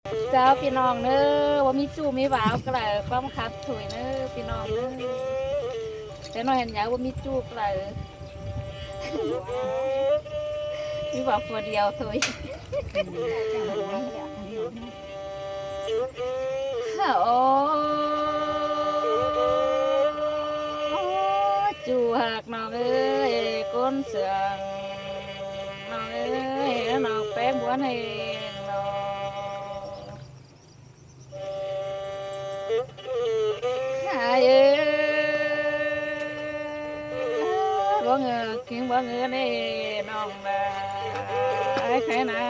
เจ้าพี่น้องเนอะว่ามีจูมีหวาวก็เลยความคัดถวยเนอะพี่น้องเนอะแต่น้อยเห็นยาว่ามีจูก็เลยมีหวาวตัวเดียวถวยโอ้จูหักน้องเอ้ยก้นเสืองน้องเอ้ยน้องแป้งบัวให้น้องหายเอ้บ่เงือกินบ่เงือนี่น้องนะไอ้ใครนะ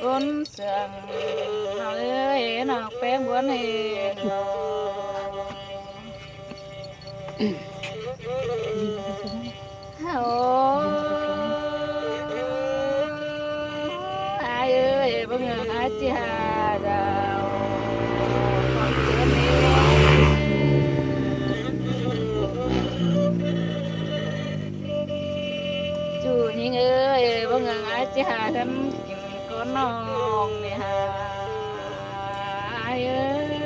ก้นเสืองน้องเอ้ยน้องแป้งบัวให้น้องโอ้อายเอ้ยบ่เงืออายจิหาดาวความเจ็บนี้จูยิงเอ้ยบ่เงืออายจิหาทำกินก้นน้องนี่หาอายเอ้ย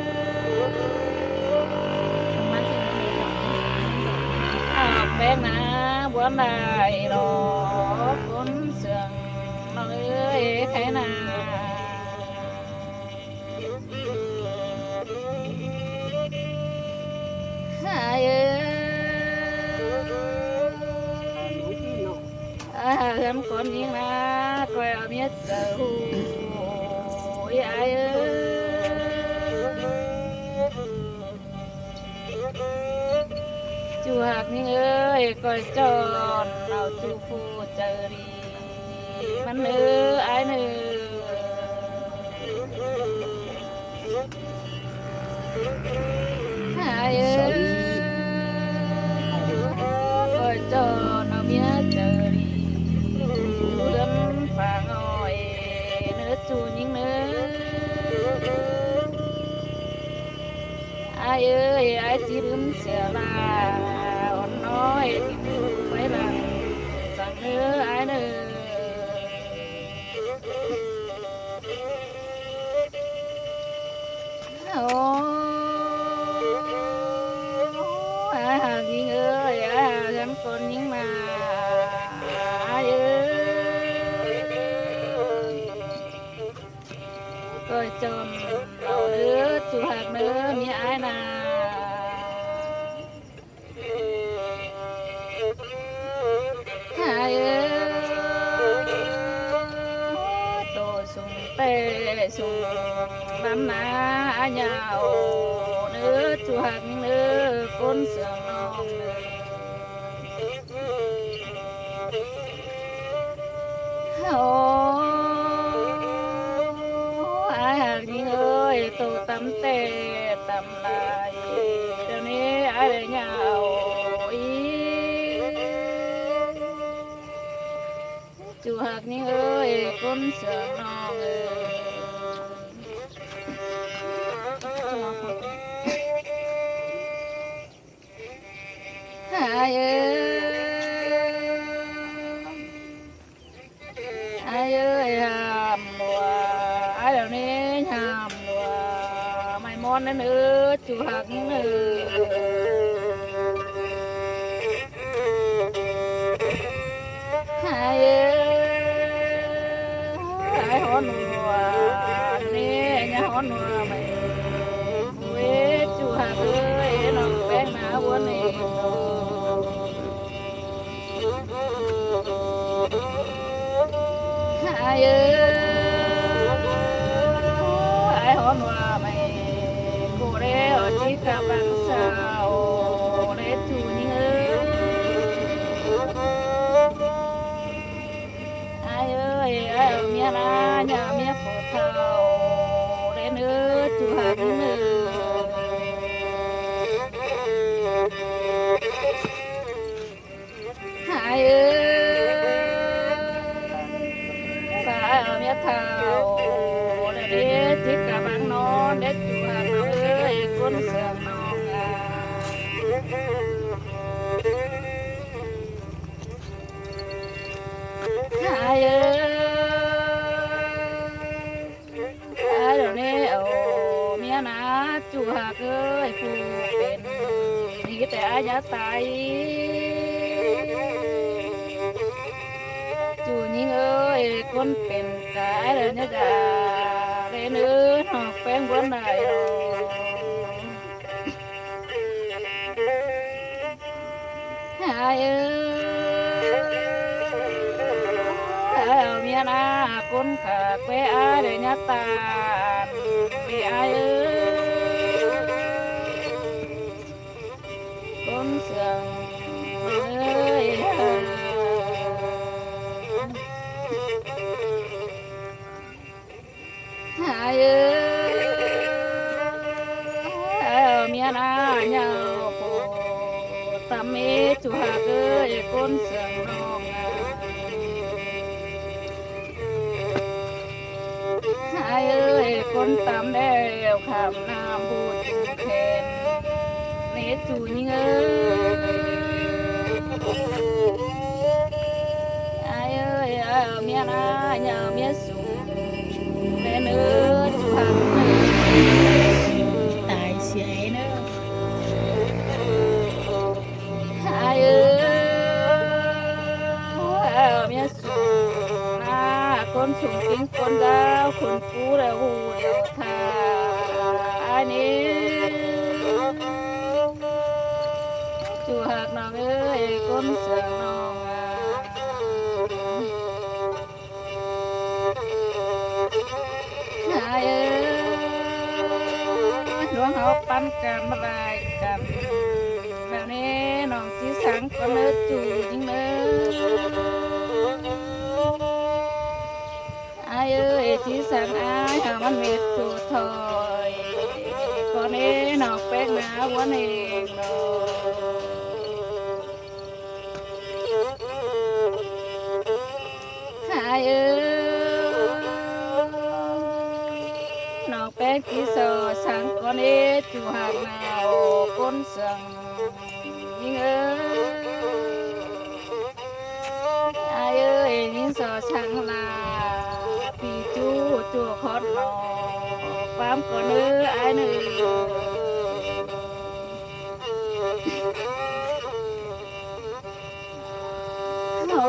ออกแป้งนะบัวลายดอกก้นเสืองน้องเอ้ยใครนาหายเอ้ยทำคนยิงนะก็เอาเมียเจ้าหูยอายเอ้ยจูหักนี่เอ้ยก็จอนเอาจูฟูเจอดีมันเนื้ออายเนื้อหายเอ้ยก็จอนเอาเมียเจอดีเดินฝ่าง่อยเนื้อจูยิงเนื้ออายเอ้ยอายจีรึมเสียลาอ่อนน้อยที่มือไว้หลังสั่งเนื้ออายเนื้อโอ้อายหากยิงเอ้ยอายหากฉันคนยิงมาอายเอ้ยก็จนเราเนื้อจูหักเนื้อมีอายนาหายเอ้ยโตสูงเตะสูงลำหนาหยาวเนื้อจูหักเนื้อก้นเสืองน้องเนื้อโอ้อายหักยิงเอ้ยโตตำเตะตำลายเดี๋ยวนี้อายได้เหงาอีจูหักนี่เอ้ยก้นเสืองน้องเอ้ยหายเอ้ยอายเอ้ยห้ามหัวอายเดี๋ยวนี้ห้ามหัวไม่มอนนั่นเอ้ยจูหักนี่เอ้ยหายเอ้ยหายหอนหัวนี่อย่าหอนหัวไม่เว้ยจูหักเอ้ยน้องแป้งหนาบัวนี่หายเอ้ยหายหอนหัวไม่กูเร่อจิกะบังสาวเร่จูนี่เอ้ยอายเอ้ยอายเอาเมียนะอย่าเมียฝดเท่าเร่เนื้อจูหักนี่เนื้อหายเอ้ยป้าเอาเมียเท่าเร่เด้จิกะบังนอนเด็ดจูหักน้องเอ้ยก้นเสืองน้องอ่ะหายเอ้ย เอ้ยผู้เป็นมีแต่อาญาไตจูยิงเอ้ยคนเป็นกายเดินยาเรนเอ้ยหอกแป้งบนไหนรอหายเอ้ยเมียนาคนขาเปอาเดินตาเปอาเอ้ยคนเสื่องเอ้ยหายเอ้ยเมียนาเนาโฟตามเมจูหาเอ้ยคนเสื่องน้องหายเอ้ยคนตามแล้วขามน้ำบูดจูแคนเนจูยิงเอ้ยหายเอ้ยเมียนาเนาเมียสูแม่เนื้อจูหาตายเสียเนื้อหายเอ้ยเมียสูนาคนสูงกิ้งคนดาวคนกูแล้วหูเดียวทาอันนี้จูหักน้องเอ้ยคนเสืองน้องหายเอ้ยดวงเขาปั้นกันมาลายกันแบบนี้น้องที่สังก็เลิกจูจริงเลยอายเอ้ยที่สังอายหามันเม็ดจูถอยก่อนนี้น้องแป้งหนาวันเองเนาหายเอ้ยน้องแป้งที่สอสังก่อนนี้จูหักหนาวก้นสังยิงเอ้ยอายเอ้ยยิงสอสังลาพี่จูคอดหนอความก่อนเนื้ออายเนื้อโอ้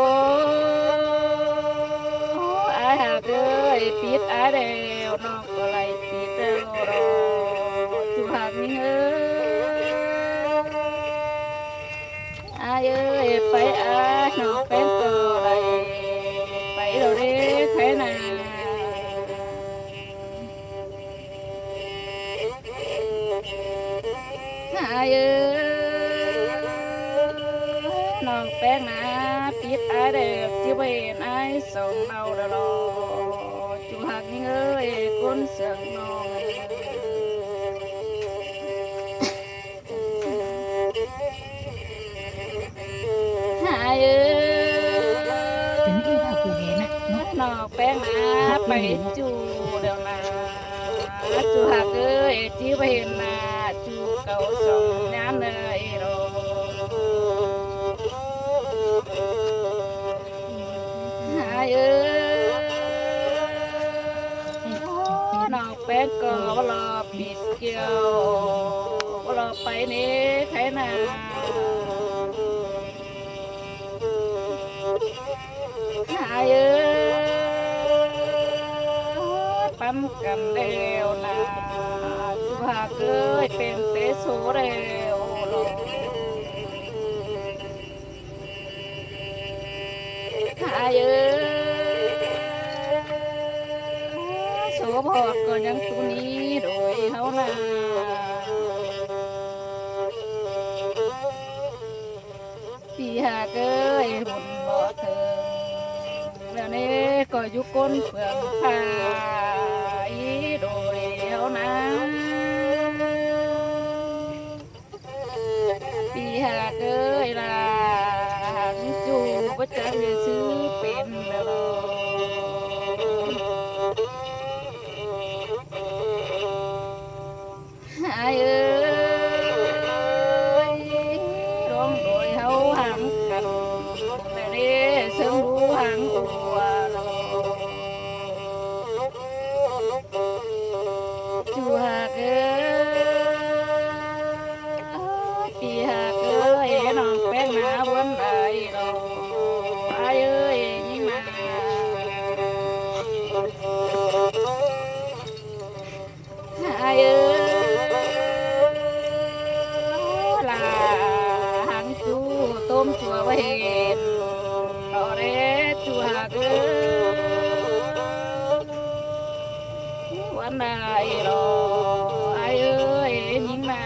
อายหากเอ้ยปิดอายเดียวนอกก็ไหลปิดเดียวรอจูหักยิงเอ้ยอายเอ้ยไปอายน้องเป็นก็ไหลไปเราเด้ใครนาหายเอ้ยน้องแป้งนาปิดอายเด็กที่เห็นอายส่งเอาเดรอจูหักยิงเอ้ยคนเสืองน้องหายเอ้ยเป็นที่เราคุยกันนะเนาะ น้องแป้งนาไปจูเดี๋ยวนาจูหักเอ้ยที่เห็นนาจูเก่าส่งน้ำเลยรอหายเอ้ยน้องแป้งก็รอปิดเกี่ยวรอไปนี่ใครนาหายเอ้ยปั๊มกันเร็วนะจูหากเอ้ยเป็นเตโซเร็วรอหายเอ้ยโสพอดก็ยังตุนี้โดยเฮานาพี่หากเอ้ยบุญบ่เถิงแล้วนี้ก็อยู่ก้นเฟืองพายโดยเฮานาพี่หากเอ้ยลาหังจูก็จะมีซื้อเป็นแล้วรอหายเอ้ยร้องโดยเฮาหังกันแต่นี้เสริมรู้หังอัวรอจูหากเอ้ ได้หรอไอ้เอ้ยยิงนา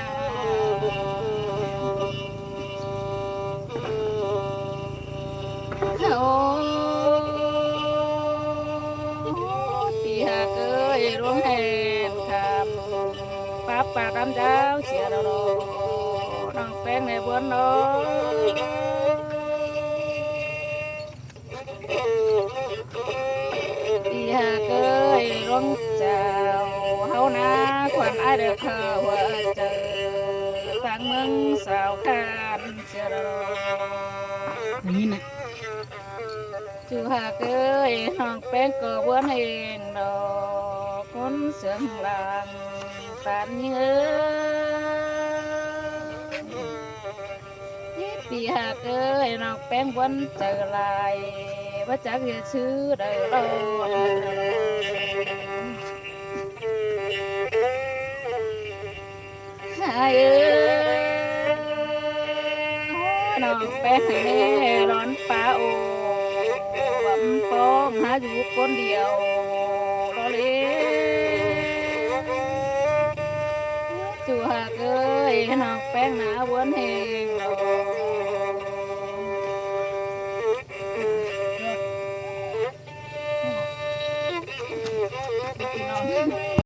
โอ้ตีหากเอ้ยร่วงแหนคำป้าปากคำเจ้าเสียดอกน้องแป้งในบวนดอก ตีหากเอ้ยร่วงเจ้าเฮานาควันอายเด้อเขาว่าเจอฟังเมืองสาวคานเสียดอก อย่างนี้นะ จูหากเอ้ยน้องแป้งก็บวนเองดอกคนเสียงหลังปานนี้เอ้ยปีหากเอ้ยน้องแป้งบวนเจอลายว่าจักจะชื่อได้รอหายเอ้ยน้องแป้งให้แน่ร้อนป้าโอ บำปองหาอยู่คนเดียวรอเลยจูหากเอ้ยน้องแป้งหนาวนแหงดอก